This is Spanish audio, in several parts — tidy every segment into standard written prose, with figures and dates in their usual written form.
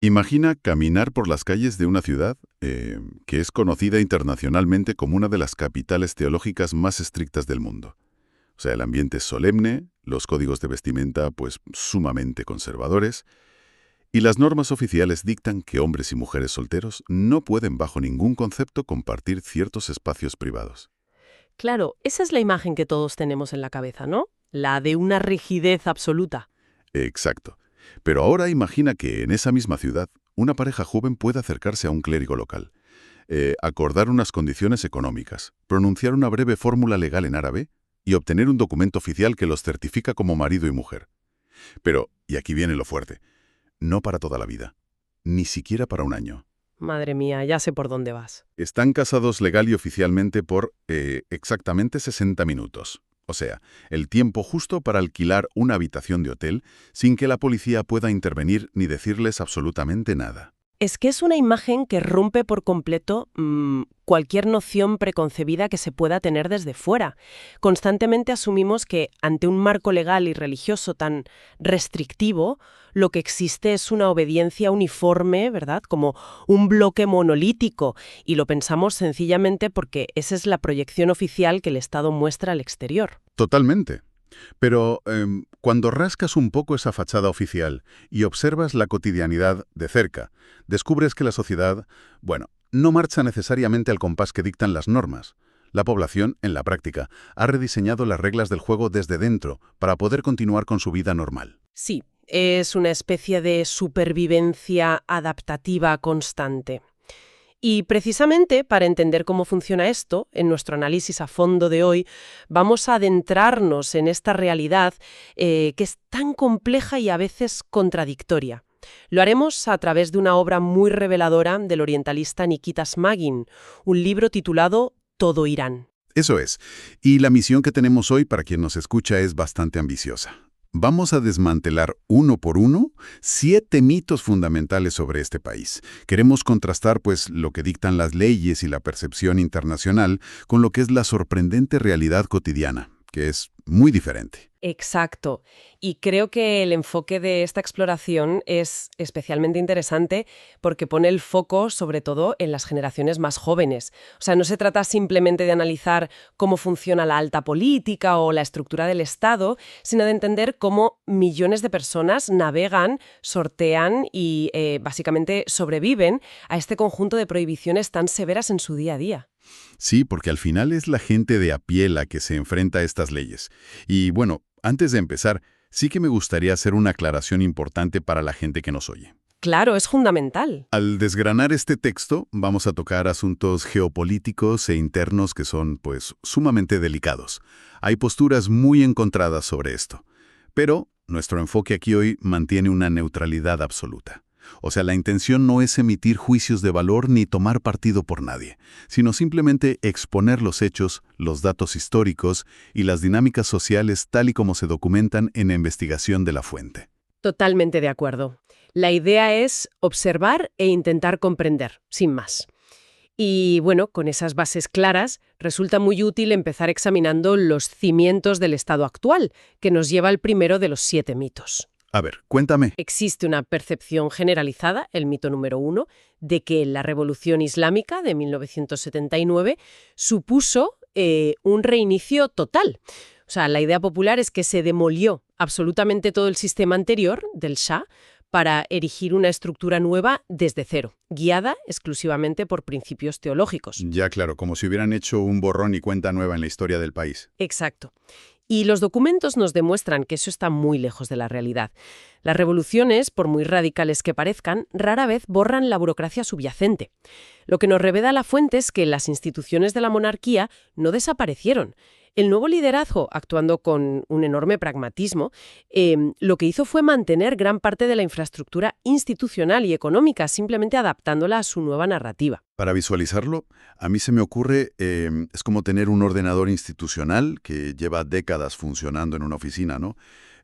Imagina caminar por las calles de una ciudad que es conocida internacionalmente como una de las capitales teológicas más estrictas del mundo. O sea, el ambiente es solemne, los códigos de vestimenta pues sumamente conservadores, y las normas oficiales dictan que hombres y mujeres solteros no pueden bajo ningún concepto compartir ciertos espacios privados. Claro, esa es la imagen que todos tenemos en la cabeza, ¿no? La de una rigidez absoluta. Exacto. Pero ahora imagina que en esa misma ciudad una pareja joven puede acercarse a un clérigo local, acordar unas condiciones económicas, pronunciar una breve fórmula legal en árabe y obtener un documento oficial que los certifica como marido y mujer. Pero, y aquí viene lo fuerte, no para toda la vida, ni siquiera para un año. Madre mía, ya sé por dónde vas. Están casados legal y oficialmente por exactamente 60 minutos. O sea, el tiempo justo para alquilar una habitación de hotel sin que la policía pueda intervenir ni decirles absolutamente nada. Es que es una imagen que rompe por completo cualquier noción preconcebida que se pueda tener desde fuera. Constantemente asumimos que ante un marco legal y religioso tan restrictivo, lo que existe es una obediencia uniforme, ¿verdad? Como un bloque monolítico. Y lo pensamos sencillamente porque esa es la proyección oficial que el Estado muestra al exterior. Totalmente. Pero cuando rascas un poco esa fachada oficial y observas la cotidianidad de cerca, descubres que la sociedad, bueno, no marcha necesariamente al compás que dictan las normas. La población, en la práctica, ha rediseñado las reglas del juego desde dentro para poder continuar con su vida normal. Sí, es una especie de supervivencia adaptativa constante. Y precisamente para entender cómo funciona esto, en nuestro análisis a fondo de hoy, vamos a adentrarnos en esta realidad que es tan compleja y a veces contradictoria. Lo haremos a través de una obra muy reveladora del orientalista Nikita Smagin, un libro titulado Todo Irán. Eso es. Y la misión que tenemos hoy para quien nos escucha es bastante ambiciosa. Vamos a desmantelar uno por uno 7 mitos fundamentales sobre este país. Queremos contrastar, pues, lo que dictan las leyes y la percepción internacional con lo que es la sorprendente realidad cotidiana, que es muy diferente. Exacto. Y creo que el enfoque de esta exploración es especialmente interesante porque pone el foco sobre todo en las generaciones más jóvenes. O sea, no se trata simplemente de analizar cómo funciona la alta política o la estructura del Estado, sino de entender cómo millones de personas navegan, sortean y básicamente sobreviven a este conjunto de prohibiciones tan severas en su día a día. Sí, porque al final es la gente de a pie la que se enfrenta a estas leyes. Y bueno, antes de empezar, sí que me gustaría hacer una aclaración importante para la gente que nos oye. Claro, es fundamental. Al desgranar este texto, vamos a tocar asuntos geopolíticos e internos que son, pues, sumamente delicados. Hay posturas muy encontradas sobre esto. Pero nuestro enfoque aquí hoy mantiene una neutralidad absoluta. O sea, la intención no es emitir juicios de valor ni tomar partido por nadie, sino simplemente exponer los hechos, los datos históricos y las dinámicas sociales tal y como se documentan en la investigación de la fuente. Totalmente de acuerdo. La idea es observar e intentar comprender, sin más. Y bueno, con esas bases claras, resulta muy útil empezar examinando los cimientos del estado actual, que nos lleva al primero de los 7 mitos. A ver, cuéntame. Existe una percepción generalizada, el mito número 1, de que la Revolución Islámica de 1979 supuso un reinicio total. O sea, la idea popular es que se demolió absolutamente todo el sistema anterior del Shah para erigir una estructura nueva desde cero, guiada exclusivamente por principios teológicos. Ya claro, como si hubieran hecho un borrón y cuenta nueva en la historia del país. Exacto. Y los documentos nos demuestran que eso está muy lejos de la realidad. Las revoluciones, por muy radicales que parezcan, rara vez borran la burocracia subyacente. Lo que nos revela la fuente es que las instituciones de la monarquía no desaparecieron. El nuevo liderazgo, actuando con un enorme pragmatismo, lo que hizo fue mantener gran parte de la infraestructura institucional y económica, simplemente adaptándola a su nueva narrativa. Para visualizarlo, a mí se me ocurre, es como tener un ordenador institucional que lleva décadas funcionando en una oficina, ¿no?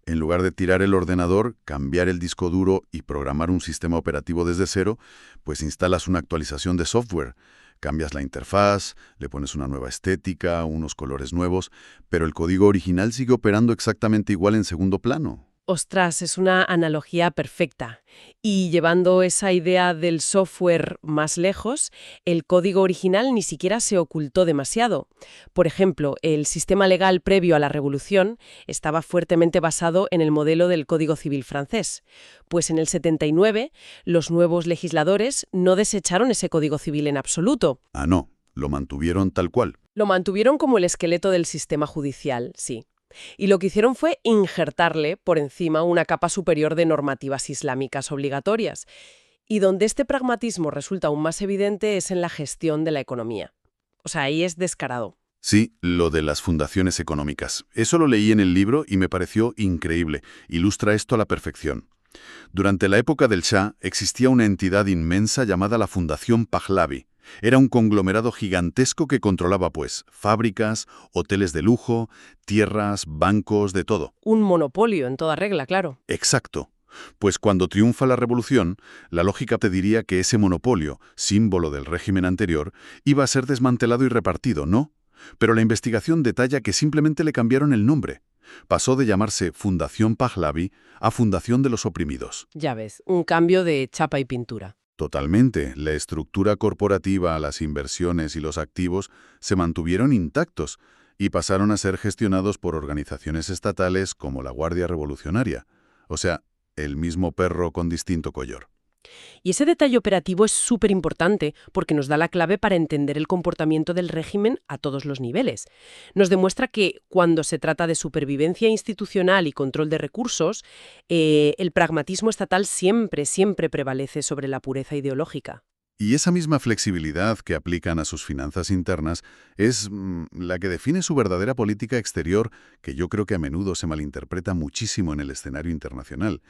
En lugar de tirar el ordenador, cambiar el disco duro y programar un sistema operativo desde cero, pues instalas una actualización de software. Cambias la interfaz, le pones una nueva estética, unos colores nuevos, pero el código original sigue operando exactamente igual en segundo plano. Ostras, es una analogía perfecta. Y llevando esa idea del software más lejos, el código original ni siquiera se ocultó demasiado. Por ejemplo, el sistema legal previo a la Revolución estaba fuertemente basado en el modelo del Código Civil francés. Pues en el 79, los nuevos legisladores no desecharon ese Código Civil en absoluto. Ah, no, lo mantuvieron tal cual. Lo mantuvieron como el esqueleto del sistema judicial, sí. Y lo que hicieron fue injertarle por encima una capa superior de normativas islámicas obligatorias. Y donde este pragmatismo resulta aún más evidente es en la gestión de la economía. O sea, ahí es descarado. Sí, lo de las fundaciones económicas. Eso lo leí en el libro y me pareció increíble. Ilustra esto a la perfección. Durante la época del Shah existía una entidad inmensa llamada la Fundación Pahlavi. Era un conglomerado gigantesco que controlaba, pues, fábricas, hoteles de lujo, tierras, bancos, de todo. Un monopolio en toda regla, claro. Exacto. Pues cuando triunfa la revolución, la lógica te diría que ese monopolio, símbolo del régimen anterior, iba a ser desmantelado y repartido, ¿no? Pero la investigación detalla que simplemente le cambiaron el nombre. Pasó de llamarse Fundación Pahlavi a Fundación de los Oprimidos. Ya ves, un cambio de chapa y pintura. Totalmente. La estructura corporativa, las inversiones y los activos se mantuvieron intactos y pasaron a ser gestionados por organizaciones estatales como la Guardia Revolucionaria. O sea, el mismo perro con distinto collar. Y ese detalle operativo es súper importante porque nos da la clave para entender el comportamiento del régimen a todos los niveles. Nos demuestra que cuando se trata de supervivencia institucional y control de recursos, el pragmatismo estatal siempre prevalece sobre la pureza ideológica. Y esa misma flexibilidad que aplican a sus finanzas internas es la que define su verdadera política exterior, que yo creo que a menudo se malinterpreta muchísimo en el escenario internacional.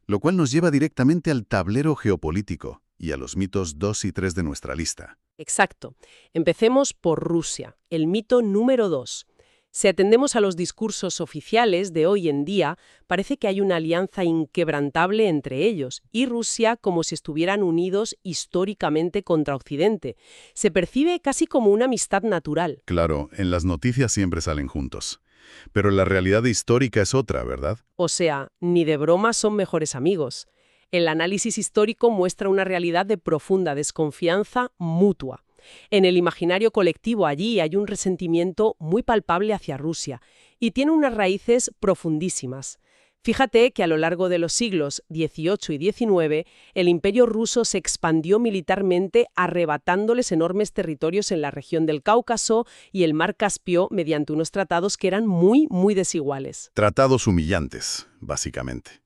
Lo cual nos lleva directamente al tablero geopolítico y a los mitos 2 y 3 de nuestra lista. Exacto. Empecemos por Rusia, el mito número 2. Si atendemos a los discursos oficiales de hoy en día, parece que hay una alianza inquebrantable entre ellos y Rusia como si estuvieran unidos históricamente contra Occidente. Se percibe casi como una amistad natural. Claro, en las noticias siempre salen juntos. Pero la realidad histórica es otra, ¿verdad? O sea, ni de broma son mejores amigos. El análisis histórico muestra una realidad de profunda desconfianza mutua. En el imaginario colectivo allí hay un resentimiento muy palpable hacia Rusia y tiene unas raíces profundísimas. Fíjate que a lo largo de los siglos XVIII y XIX, el imperio ruso se expandió militarmente arrebatándoles enormes territorios en la región del Cáucaso y el mar Caspio mediante unos tratados que eran muy desiguales. Tratados humillantes, básicamente.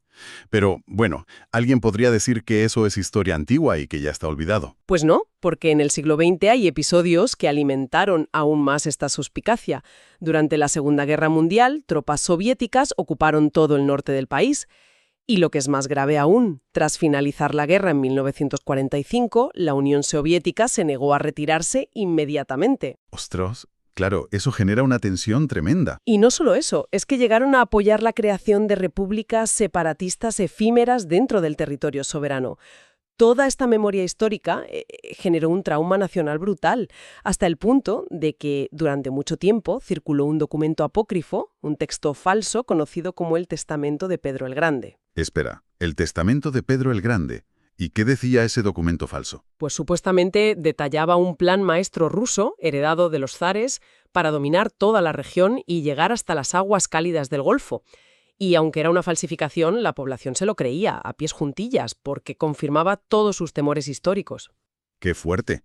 Pero, bueno, alguien podría decir que eso es historia antigua y que ya está olvidado. Pues no, porque en el siglo XX hay episodios que alimentaron aún más esta suspicacia. Durante la Segunda Guerra Mundial, tropas soviéticas ocuparon todo el norte del país. Y lo que es más grave aún, tras finalizar la guerra en 1945, la Unión Soviética se negó a retirarse inmediatamente. Ostras, claro, eso genera una tensión tremenda. Y no solo eso, es que llegaron a apoyar la creación de repúblicas separatistas efímeras dentro del territorio soberano. Toda esta memoria histórica generó un trauma nacional brutal, hasta el punto de que durante mucho tiempo circuló un documento apócrifo, un texto falso conocido como el Testamento de Pedro el Grande. Espera, el Testamento de Pedro el Grande. ¿Y qué decía ese documento falso? Pues supuestamente detallaba un plan maestro ruso, heredado de los zares, para dominar toda la región y llegar hasta las aguas cálidas del Golfo. Y aunque era una falsificación, la población se lo creía, a pies juntillas, porque confirmaba todos sus temores históricos. ¡Qué fuerte!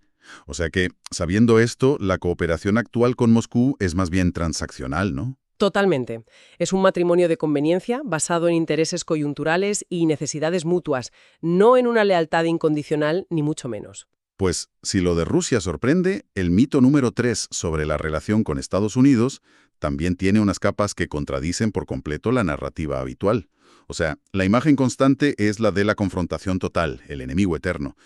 O sea que, sabiendo esto, la cooperación actual con Moscú es más bien transaccional, ¿no? Totalmente. Es un matrimonio de conveniencia basado en intereses coyunturales y necesidades mutuas, no en una lealtad incondicional, ni mucho menos. Pues, si lo de Rusia sorprende, el mito número 3 sobre la relación con Estados Unidos también tiene unas capas que contradicen por completo la narrativa habitual. O sea, la imagen constante es la de la confrontación total, el enemigo eterno.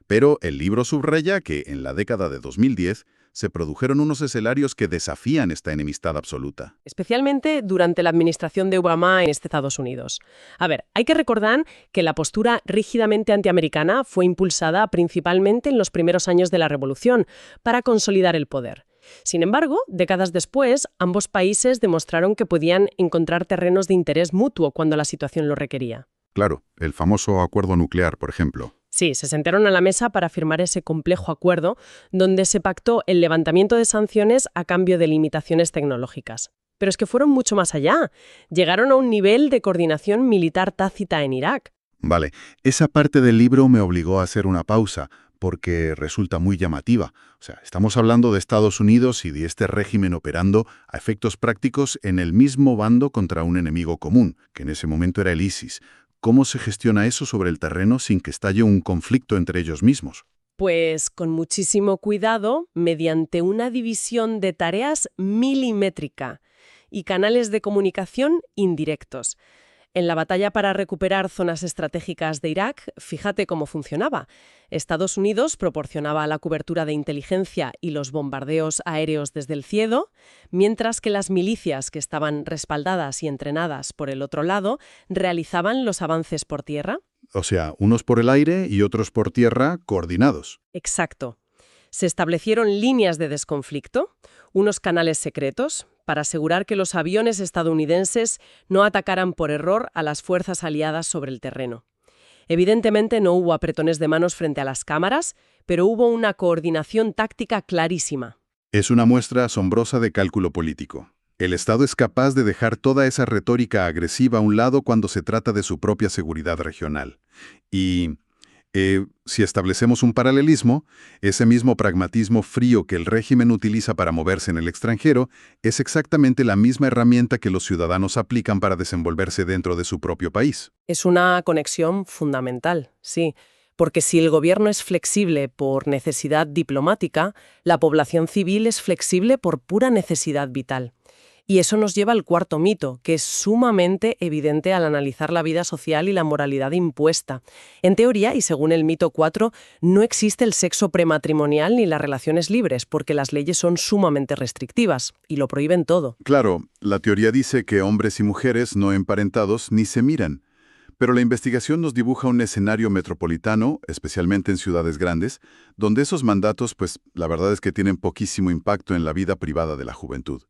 Pero el libro subraya que, en la década de 2010, se produjeron unos escenarios que desafían esta enemistad absoluta. Especialmente durante la administración de Obama en Estados Unidos. A ver, hay que recordar que la postura rígidamente antiamericana fue impulsada principalmente en los primeros años de la Revolución para consolidar el poder. Sin embargo, décadas después, ambos países demostraron que podían encontrar terrenos de interés mutuo cuando la situación lo requería. Claro, el famoso acuerdo nuclear, por ejemplo. Sí, se sentaron a la mesa para firmar ese complejo acuerdo donde se pactó el levantamiento de sanciones a cambio de limitaciones tecnológicas. Pero es que fueron mucho más allá. Llegaron a un nivel de coordinación militar tácita en Irak. Vale, esa parte del libro me obligó a hacer una pausa, porque resulta muy llamativa. O sea, estamos hablando de Estados Unidos y de este régimen operando a efectos prácticos en el mismo bando contra un enemigo común, que en ese momento era el ISIS. ¿Cómo se gestiona eso sobre el terreno sin que estalle un conflicto entre ellos mismos? Pues con muchísimo cuidado, mediante una división de tareas milimétrica y canales de comunicación indirectos. En la batalla para recuperar zonas estratégicas de Irak, fíjate cómo funcionaba. Estados Unidos proporcionaba la cobertura de inteligencia y los bombardeos aéreos desde el cielo, mientras que las milicias que estaban respaldadas y entrenadas por el otro lado realizaban los avances por tierra. O sea, unos por el aire y otros por tierra coordinados. Exacto. Se establecieron líneas de desconflicto, unos canales secretos, para asegurar que los aviones estadounidenses no atacaran por error a las fuerzas aliadas sobre el terreno. Evidentemente no hubo apretones de manos frente a las cámaras, pero hubo una coordinación táctica clarísima. Es una muestra asombrosa de cálculo político. El Estado es capaz de dejar toda esa retórica agresiva a un lado cuando se trata de su propia seguridad regional. Y si establecemos un paralelismo, ese mismo pragmatismo frío que el régimen utiliza para moverse en el extranjero es exactamente la misma herramienta que los ciudadanos aplican para desenvolverse dentro de su propio país. Es una conexión fundamental, sí, porque si el gobierno es flexible por necesidad diplomática, la población civil es flexible por pura necesidad vital. Y eso nos lleva al cuarto mito, que es sumamente evidente al analizar la vida social y la moralidad impuesta. En teoría, y según el mito 4, no existe el sexo prematrimonial ni las relaciones libres, porque las leyes son sumamente restrictivas y lo prohíben todo. Claro, la teoría dice que hombres y mujeres no emparentados ni se miran. Pero la investigación nos dibuja un escenario metropolitano, especialmente en ciudades grandes, donde esos mandatos, pues, la verdad es que tienen poquísimo impacto en la vida privada de la juventud.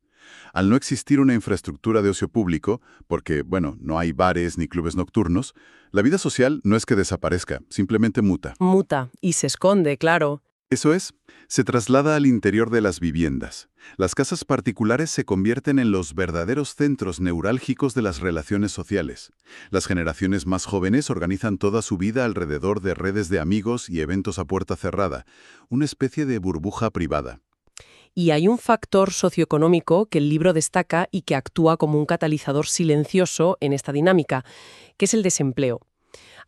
Al no existir una infraestructura de ocio público, porque, bueno, no hay bares ni clubes nocturnos, la vida social no es que desaparezca, simplemente muta. Muta y se esconde, claro. Eso es, se traslada al interior de las viviendas. Las casas particulares se convierten en los verdaderos centros neurálgicos de las relaciones sociales. Las generaciones más jóvenes organizan toda su vida alrededor de redes de amigos y eventos a puerta cerrada, una especie de burbuja privada. Y hay un factor socioeconómico que el libro destaca y que actúa como un catalizador silencioso en esta dinámica, que es el desempleo.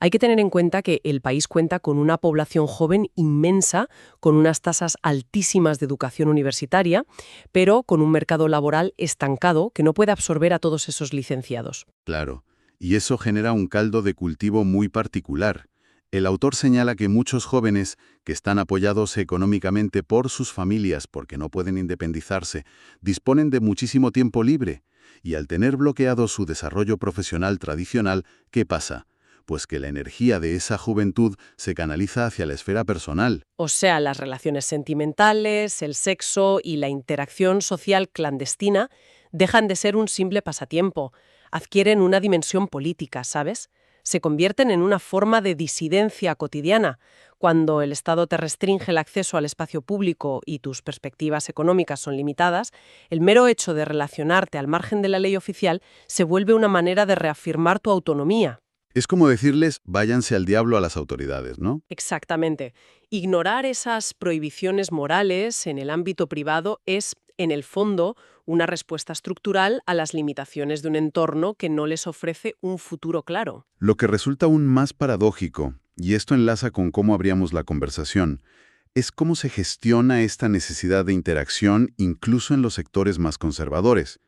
Hay que tener en cuenta que el país cuenta con una población joven inmensa, con unas tasas altísimas de educación universitaria, pero con un mercado laboral estancado que no puede absorber a todos esos licenciados. Claro, y eso genera un caldo de cultivo muy particular. El autor señala que muchos jóvenes que están apoyados económicamente por sus familias porque no pueden independizarse, disponen de muchísimo tiempo libre, y al tener bloqueado su desarrollo profesional tradicional, ¿qué pasa? Pues que la energía de esa juventud se canaliza hacia la esfera personal. O sea, las relaciones sentimentales, el sexo y la interacción social clandestina dejan de ser un simple pasatiempo, adquieren una dimensión política, ¿sabes? Se convierten en una forma de disidencia cotidiana. Cuando el Estado te restringe el acceso al espacio público y tus perspectivas económicas son limitadas, el mero hecho de relacionarte al margen de la ley oficial se vuelve una manera de reafirmar tu autonomía. Es como decirles, váyanse al diablo a las autoridades, ¿no? Exactamente. Ignorar esas prohibiciones morales en el ámbito privado es, en el fondo, una respuesta estructural a las limitaciones de un entorno que no les ofrece un futuro claro. Lo que resulta aún más paradójico, y esto enlaza con cómo abríamos la conversación, es cómo se gestiona esta necesidad de interacción incluso en los sectores más conservadores.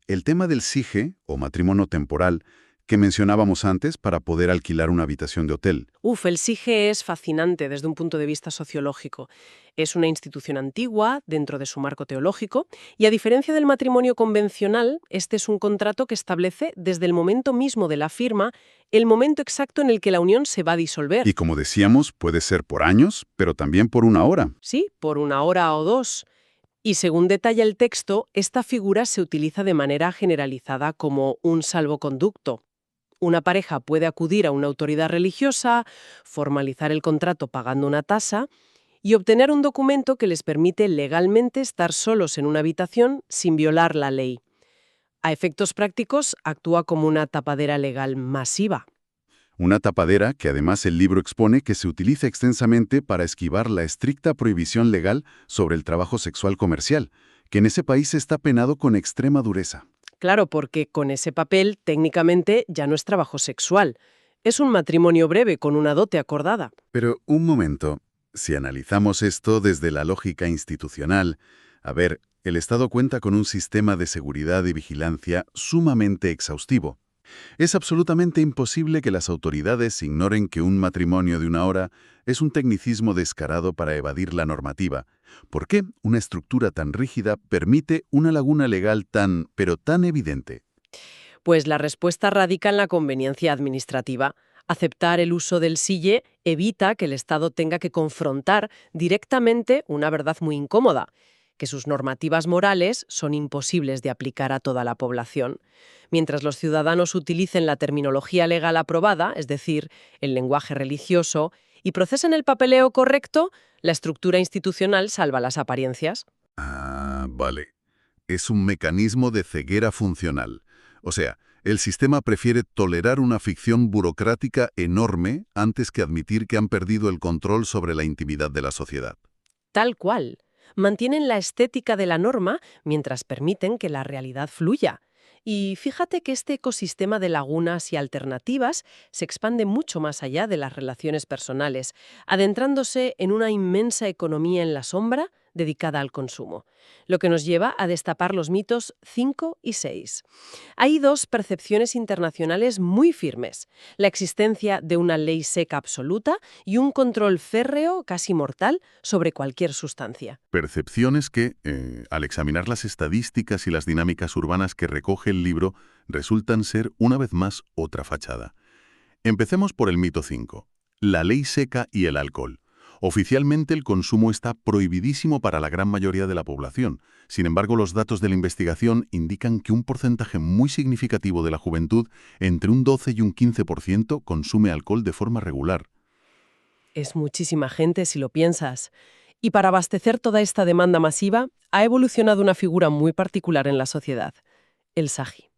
El tema del SIGE, o matrimonio temporal, que mencionábamos antes para poder alquilar una habitación de hotel. El SIGE es fascinante desde un punto de vista sociológico. Es una institución antigua dentro de su marco teológico y, a diferencia del matrimonio convencional, este es un contrato que establece desde el momento mismo de la firma el momento exacto en el que la unión se va a disolver. Y como decíamos, puede ser por años, pero también por una hora. Sí, por una hora o dos. Y según detalla el texto, esta figura se utiliza de manera generalizada como un salvoconducto. Una pareja puede acudir a una autoridad religiosa, formalizar el contrato pagando una tasa y obtener un documento que les permite legalmente estar solos en una habitación sin violar la ley. A efectos prácticos, actúa como una tapadera legal masiva. Una tapadera que además el libro expone que se utiliza extensamente para esquivar la estricta prohibición legal sobre el trabajo sexual comercial, que en ese país está penado con extrema dureza. Claro, porque con ese papel técnicamente ya no es trabajo sexual. Es un matrimonio breve con una dote acordada. Pero un momento, si analizamos esto desde la lógica institucional, a ver, el Estado cuenta con un sistema de seguridad y vigilancia sumamente exhaustivo. Es absolutamente imposible que las autoridades ignoren que un matrimonio de una hora es un tecnicismo descarado para evadir la normativa. ¿Por qué una estructura tan rígida permite una laguna legal pero tan evidente? Pues la respuesta radica en la conveniencia administrativa. Aceptar el uso del SILLE evita que el Estado tenga que confrontar directamente una verdad muy incómoda, que sus normativas morales son imposibles de aplicar a toda la población. Mientras los ciudadanos utilicen la terminología legal aprobada, es decir, el lenguaje religioso, y procesen el papeleo correcto, la estructura institucional salva las apariencias. Ah, vale. Es un mecanismo de ceguera funcional. O sea, el sistema prefiere tolerar una ficción burocrática enorme antes que admitir que han perdido el control sobre la intimidad de la sociedad. Tal cual. Mantienen la estética de la norma mientras permiten que la realidad fluya. Y fíjate que este ecosistema de lagunas y alternativas se expande mucho más allá de las relaciones personales, adentrándose en una inmensa economía en la sombra dedicada al consumo, lo que nos lleva a destapar los mitos 5 y 6. Hay dos percepciones internacionales muy firmes: la existencia de una ley seca absoluta y un control férreo, casi mortal, sobre cualquier sustancia. Percepciones que, al examinar las estadísticas y las dinámicas urbanas que recoge el libro, resultan ser, una vez más, otra fachada. Empecemos por el mito 5, la ley seca y el alcohol. Oficialmente el consumo está prohibidísimo para la gran mayoría de la población. Sin embargo, los datos de la investigación indican que un porcentaje muy significativo de la juventud, entre un 12 y un 15%, consume alcohol de forma regular. Es muchísima gente si lo piensas. Y para abastecer toda esta demanda masiva, ha evolucionado una figura muy particular en la sociedad: el saji.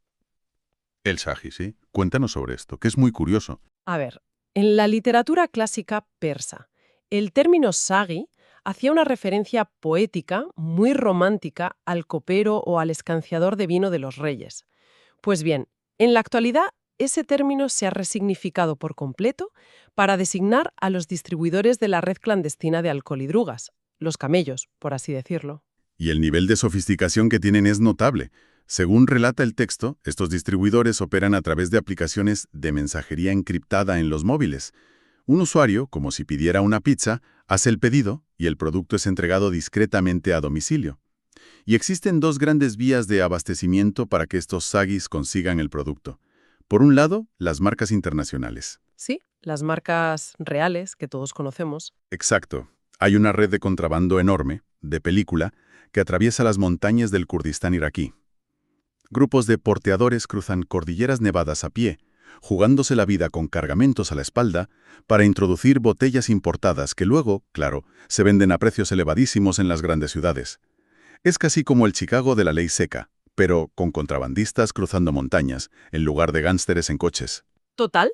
El saji, ¿sí? Cuéntanos sobre esto, que es muy curioso. A ver, en la literatura clásica persa, el término sagi hacía una referencia poética muy romántica al copero o al escanciador de vino de los reyes. Pues bien, en la actualidad ese término se ha resignificado por completo para designar a los distribuidores de la red clandestina de alcohol y drogas, los camellos, por así decirlo. Y el nivel de sofisticación que tienen es notable. Según relata el texto, estos distribuidores operan a través de aplicaciones de mensajería encriptada en los móviles. Un usuario, como si pidiera una pizza, hace el pedido y el producto es entregado discretamente a domicilio. Y existen dos grandes vías de abastecimiento para que estos sagis consigan el producto. Por un lado, las marcas internacionales. Sí, las marcas reales que todos conocemos. Exacto. Hay una red de contrabando enorme, de película, que atraviesa las montañas del Kurdistán iraquí. Grupos de porteadores cruzan cordilleras nevadas a pie, jugándose la vida con cargamentos a la espalda para introducir botellas importadas que luego, claro, se venden a precios elevadísimos en las grandes ciudades. Es casi como el Chicago de la ley seca, pero con contrabandistas cruzando montañas, en lugar de gánsteres en coches. Total,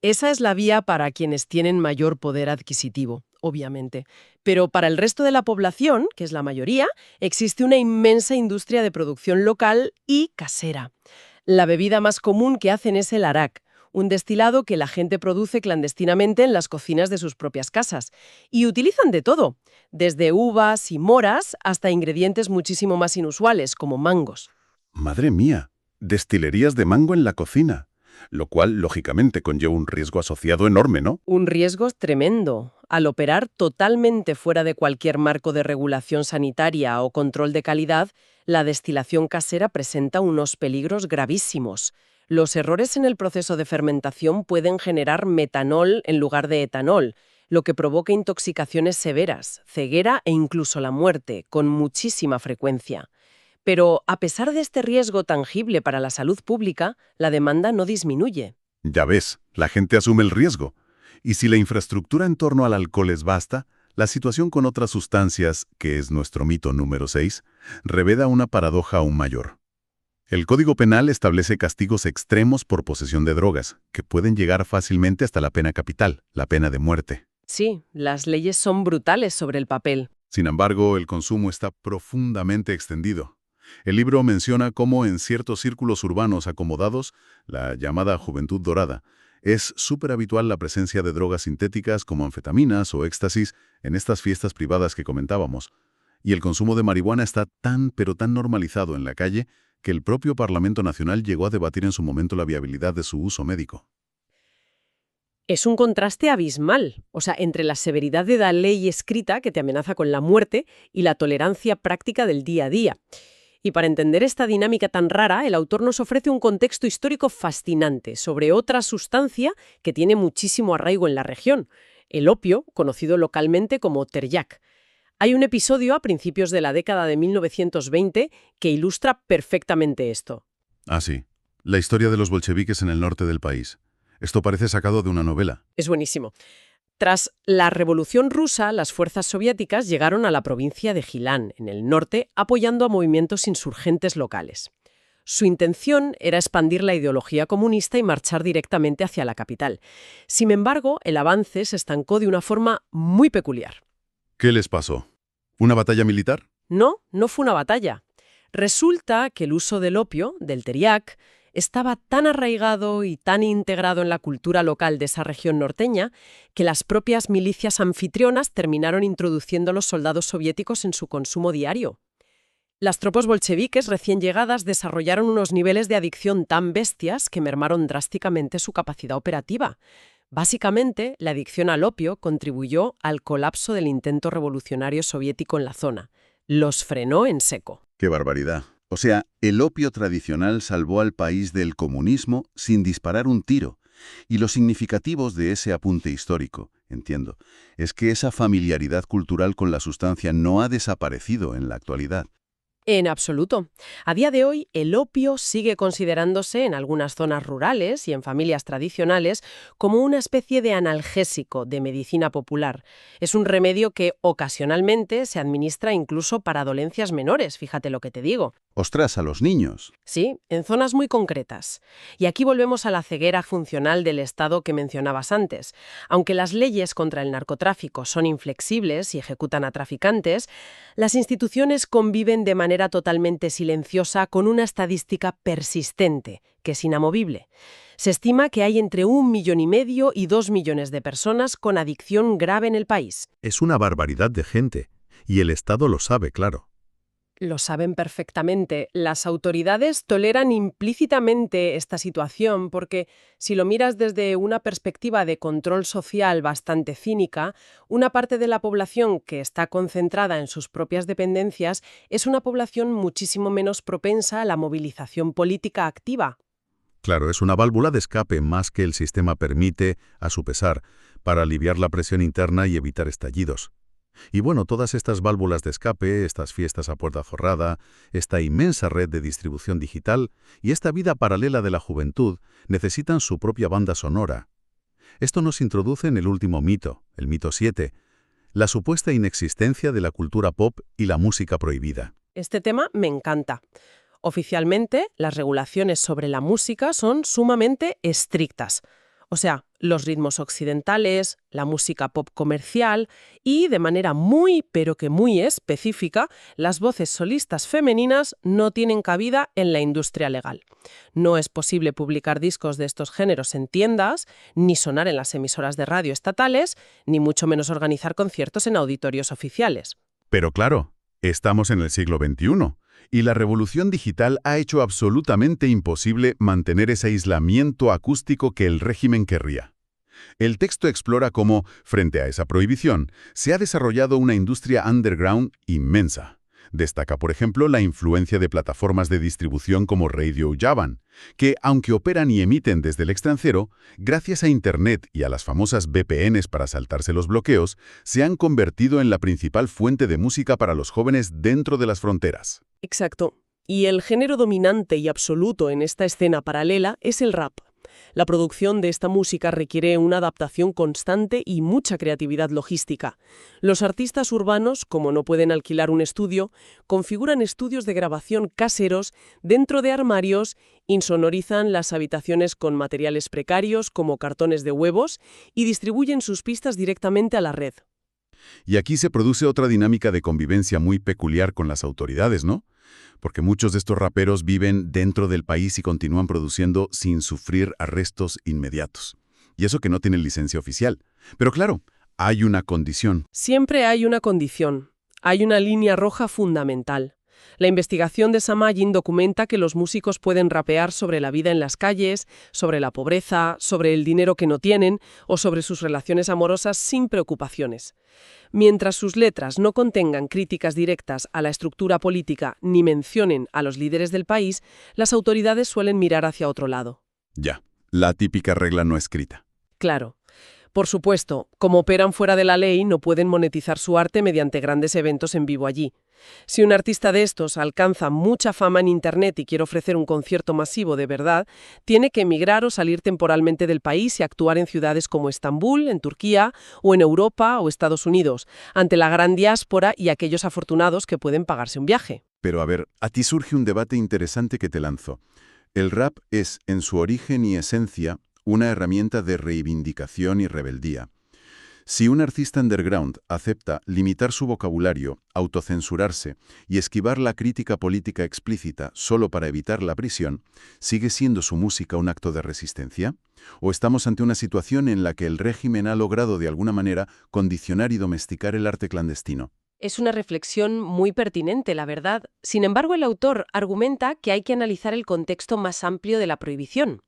esa es la vía para quienes tienen mayor poder adquisitivo, obviamente. Pero para el resto de la población, que es la mayoría, existe una inmensa industria de producción local y casera. La bebida más común que hacen es el arak, un destilado que la gente produce clandestinamente en las cocinas de sus propias casas. Y utilizan de todo, desde uvas y moras hasta ingredientes muchísimo más inusuales, como mangos. ¡Madre mía! Destilerías de mango en la cocina. Lo cual, lógicamente, conlleva un riesgo asociado enorme, ¿no? Un riesgo tremendo. Al operar totalmente fuera de cualquier marco de regulación sanitaria o control de calidad, la destilación casera presenta unos peligros gravísimos. Los errores en el proceso de fermentación pueden generar metanol en lugar de etanol, lo que provoca intoxicaciones severas, ceguera e incluso la muerte, con muchísima frecuencia. Pero a pesar de este riesgo tangible para la salud pública, la demanda no disminuye. Ya ves, la gente asume el riesgo. Y si la infraestructura en torno al alcohol es vasta, la situación con otras sustancias, que es nuestro mito número 6, revela una paradoja aún mayor. El Código Penal establece castigos extremos por posesión de drogas, que pueden llegar fácilmente hasta la pena capital, la pena de muerte. Sí, las leyes son brutales sobre el papel. Sin embargo, el consumo está profundamente extendido. El libro menciona cómo en ciertos círculos urbanos acomodados, la llamada juventud dorada, es súper habitual la presencia de drogas sintéticas como anfetaminas o éxtasis en estas fiestas privadas que comentábamos. Y el consumo de marihuana está tan pero tan normalizado en la calle que el propio Parlamento Nacional llegó a debatir en su momento la viabilidad de su uso médico. Es un contraste abismal, o sea, entre la severidad de la ley escrita que te amenaza con la muerte y la tolerancia práctica del día a día. Y para entender esta dinámica tan rara, el autor nos ofrece un contexto histórico fascinante sobre otra sustancia que tiene muchísimo arraigo en la región, el opio, conocido localmente como teryac. Hay un episodio a principios de la década de 1920 que ilustra perfectamente esto. Ah, sí. La historia de los bolcheviques en el norte del país. Esto parece sacado de una novela. Es buenísimo. Tras la Revolución Rusa, las fuerzas soviéticas llegaron a la provincia de Jilán, en el norte, apoyando a movimientos insurgentes locales. Su intención era expandir la ideología comunista y marchar directamente hacia la capital. Sin embargo, el avance se estancó de una forma muy peculiar. ¿Qué les pasó? ¿Una batalla militar? No, no fue una batalla. Resulta que el uso del opio, del teriac, estaba tan arraigado y tan integrado en la cultura local de esa región norteña que las propias milicias anfitrionas terminaron introduciendo a los soldados soviéticos en su consumo diario. Las tropas bolcheviques recién llegadas desarrollaron unos niveles de adicción tan bestias que mermaron drásticamente su capacidad operativa. Básicamente, la adicción al opio contribuyó al colapso del intento revolucionario soviético en la zona. Los frenó en seco. ¡Qué barbaridad! O sea, el opio tradicional salvó al país del comunismo sin disparar un tiro. Y lo significativos de ese apunte histórico, entiendo, es que esa familiaridad cultural con la sustancia no ha desaparecido en la actualidad. En absoluto. A día de hoy, el opio sigue considerándose en algunas zonas rurales y en familias tradicionales como una especie de analgésico de medicina popular. Es un remedio que ocasionalmente se administra incluso para dolencias menores, fíjate lo que te digo. ¡Ostras, a los niños! Sí, en zonas muy concretas. Y aquí volvemos a la ceguera funcional del Estado que mencionabas antes. Aunque las leyes contra el narcotráfico son inflexibles y ejecutan a traficantes, las instituciones conviven de manera totalmente silenciosa con una estadística persistente, que es inamovible. Se estima que hay entre 1,5 millones y 2 millones de personas con adicción grave en el país. Es una barbaridad de gente, y el Estado lo sabe, claro. Lo saben perfectamente. Las autoridades toleran implícitamente esta situación porque, si lo miras desde una perspectiva de control social bastante cínica, una parte de la población que está concentrada en sus propias dependencias es una población muchísimo menos propensa a la movilización política activa. Claro, es una válvula de escape más que el sistema permite, a su pesar, para aliviar la presión interna y evitar estallidos. Y bueno, todas estas válvulas de escape, estas fiestas a puerta cerrada, esta inmensa red de distribución digital y esta vida paralela de la juventud necesitan su propia banda sonora. Esto nos introduce en el último mito, el mito 7, la supuesta inexistencia de la cultura pop y la música prohibida. Este tema me encanta. Oficialmente, las regulaciones sobre la música son sumamente estrictas. O sea, los ritmos occidentales, la música pop comercial y, de manera muy, pero que muy específica, las voces solistas femeninas no tienen cabida en la industria legal. No es posible publicar discos de estos géneros en tiendas, ni sonar en las emisoras de radio estatales, ni mucho menos organizar conciertos en auditorios oficiales. Pero claro, estamos en el siglo XXI. Y la revolución digital ha hecho absolutamente imposible mantener ese aislamiento acústico que el régimen querría. El texto explora cómo, frente a esa prohibición, se ha desarrollado una industria underground inmensa, Destaca, por ejemplo, la influencia de plataformas de distribución como Radio Javan, que, aunque operan y emiten desde el extranjero, gracias a Internet y a las famosas VPNs para saltarse los bloqueos, se han convertido en la principal fuente de música para los jóvenes dentro de las fronteras. Exacto. Y el género dominante y absoluto en esta escena paralela es el rap. La producción de esta música requiere una adaptación constante y mucha creatividad logística. Los artistas urbanos, como no pueden alquilar un estudio, configuran estudios de grabación caseros dentro de armarios, insonorizan las habitaciones con materiales precarios como cartones de huevos y distribuyen sus pistas directamente a la red. Y aquí se produce otra dinámica de convivencia muy peculiar con las autoridades, ¿no? Porque muchos de estos raperos viven dentro del país y continúan produciendo sin sufrir arrestos inmediatos. Y eso que no tienen licencia oficial. Pero claro, hay una condición. Siempre hay una condición. Hay una línea roja fundamental. La investigación de Samayin documenta que los músicos pueden rapear sobre la vida en las calles, sobre la pobreza, sobre el dinero que no tienen o sobre sus relaciones amorosas sin preocupaciones. Mientras sus letras no contengan críticas directas a la estructura política ni mencionen a los líderes del país, las autoridades suelen mirar hacia otro lado. Ya, la típica regla no escrita. Claro. Por supuesto, como operan fuera de la ley, no pueden monetizar su arte mediante grandes eventos en vivo allí. Si un artista de estos alcanza mucha fama en Internet y quiere ofrecer un concierto masivo de verdad, tiene que emigrar o salir temporalmente del país y actuar en ciudades como Estambul, en Turquía, o en Europa o Estados Unidos, ante la gran diáspora y aquellos afortunados que pueden pagarse un viaje. Pero a ver, a ti surge un debate interesante que te lanzo. El rap es, en su origen y esencia, una herramienta de reivindicación y rebeldía. Si un artista underground acepta limitar su vocabulario, autocensurarse y esquivar la crítica política explícita solo para evitar la prisión, ¿sigue siendo su música un acto de resistencia? ¿O estamos ante una situación en la que el régimen ha logrado de alguna manera condicionar y domesticar el arte clandestino? Es una reflexión muy pertinente, la verdad. Sin embargo, el autor argumenta que hay que analizar el contexto más amplio de la prohibición.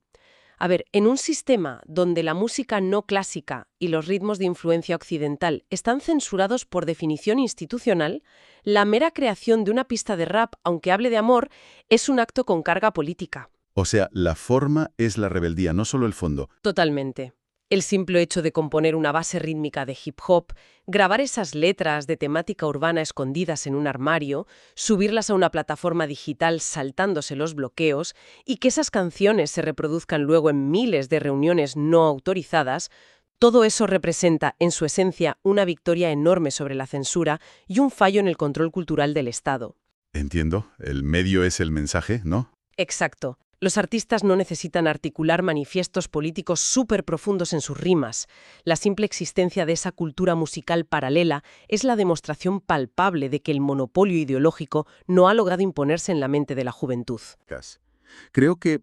A ver, en un sistema donde la música no clásica y los ritmos de influencia occidental están censurados por definición institucional, la mera creación de una pista de rap, aunque hable de amor, es un acto con carga política. O sea, la forma es la rebeldía, no solo el fondo. Totalmente. El simple hecho de componer una base rítmica de hip hop, grabar esas letras de temática urbana escondidas en un armario, subirlas a una plataforma digital saltándose los bloqueos y que esas canciones se reproduzcan luego en miles de reuniones no autorizadas, todo eso representa, en su esencia, una victoria enorme sobre la censura y un fallo en el control cultural del Estado. Entiendo, el medio es el mensaje, ¿no? Exacto. Los artistas no necesitan articular manifiestos políticos súper profundos en sus rimas. La simple existencia de esa cultura musical paralela es la demostración palpable de que el monopolio ideológico no ha logrado imponerse en la mente de la juventud. Creo que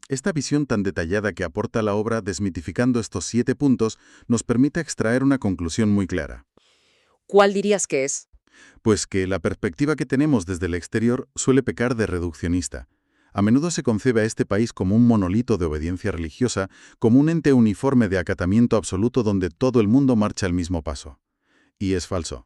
esta visión tan detallada que aporta la obra desmitificando estos 7 puntos nos permite extraer una conclusión muy clara. ¿Cuál dirías que es? Pues que la perspectiva que tenemos desde el exterior suele pecar de reduccionista. A menudo se concibe a este país como un monolito de obediencia religiosa, como un ente uniforme de acatamiento absoluto donde todo el mundo marcha al mismo paso. Y es falso.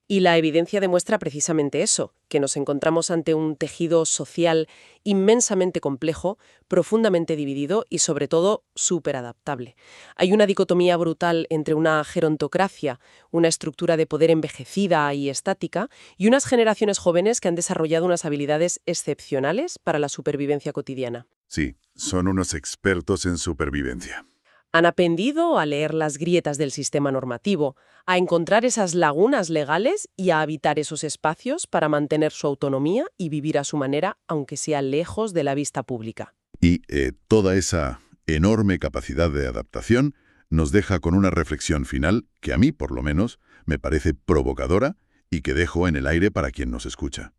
Y la evidencia demuestra precisamente eso, que nos encontramos ante un tejido social inmensamente complejo, profundamente dividido y, sobre todo, súper adaptable. Hay una dicotomía brutal entre una gerontocracia, una estructura de poder envejecida y estática, y unas generaciones jóvenes que han desarrollado unas habilidades excepcionales para la supervivencia cotidiana. Sí, son unos expertos en supervivencia. Han aprendido a leer las grietas del sistema normativo, a encontrar esas lagunas legales y a habitar esos espacios para mantener su autonomía y vivir a su manera, aunque sea lejos de la vista pública. Y toda esa enorme capacidad de adaptación nos deja con una reflexión final que a mí, por lo menos, me parece provocadora y que dejo en el aire para quien nos escucha.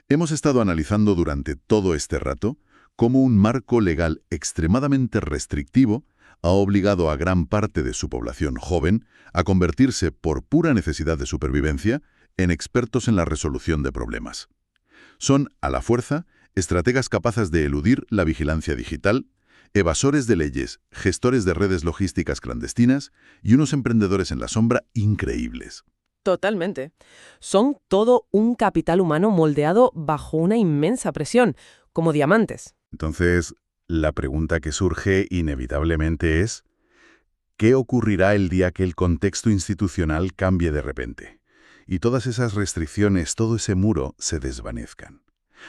Hemos estado analizando durante todo este rato cómo un marco legal extremadamente restrictivo ha obligado a gran parte de su población joven a convertirse, por pura necesidad de supervivencia, en expertos en la resolución de problemas. Son, a la fuerza, estrategas capaces de eludir la vigilancia digital, evasores de leyes, gestores de redes logísticas clandestinas y unos emprendedores en la sombra increíbles. Totalmente. Son todo un capital humano moldeado bajo una inmensa presión, como diamantes. Entonces, la pregunta que surge inevitablemente es, ¿qué ocurrirá el día que el contexto institucional cambie de repente? Y todas esas restricciones, todo ese muro, se desvanezcan.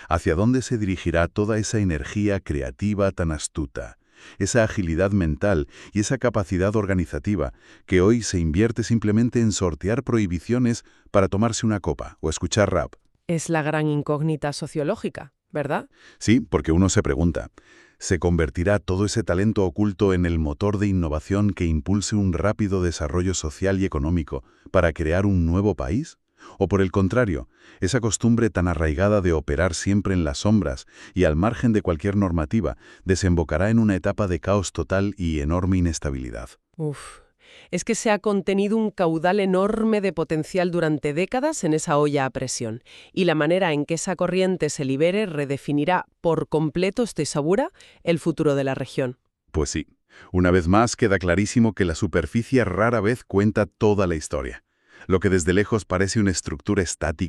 ¿Hacia dónde se dirigirá toda esa energía creativa tan astuta, esa agilidad mental y esa capacidad organizativa que hoy se invierte simplemente en sortear prohibiciones para tomarse una copa o escuchar rap? Es la gran incógnita sociológica, ¿verdad? Sí, porque uno se pregunta, ¿se convertirá todo ese talento oculto en el motor de innovación que impulse un rápido desarrollo social y económico para crear un nuevo país? ¿O por el contrario, esa costumbre tan arraigada de operar siempre en las sombras y al margen de cualquier normativa desembocará en una etapa de caos total y enorme inestabilidad? Uf, es que se ha contenido un caudal enorme de potencial durante décadas en esa olla a presión, y la manera en que esa corriente se libere redefinirá por completo, estoy segura, el futuro de la región. Pues sí, una vez más queda clarísimo que la superficie rara vez cuenta toda la historia. Lo que desde lejos parece una estructura estática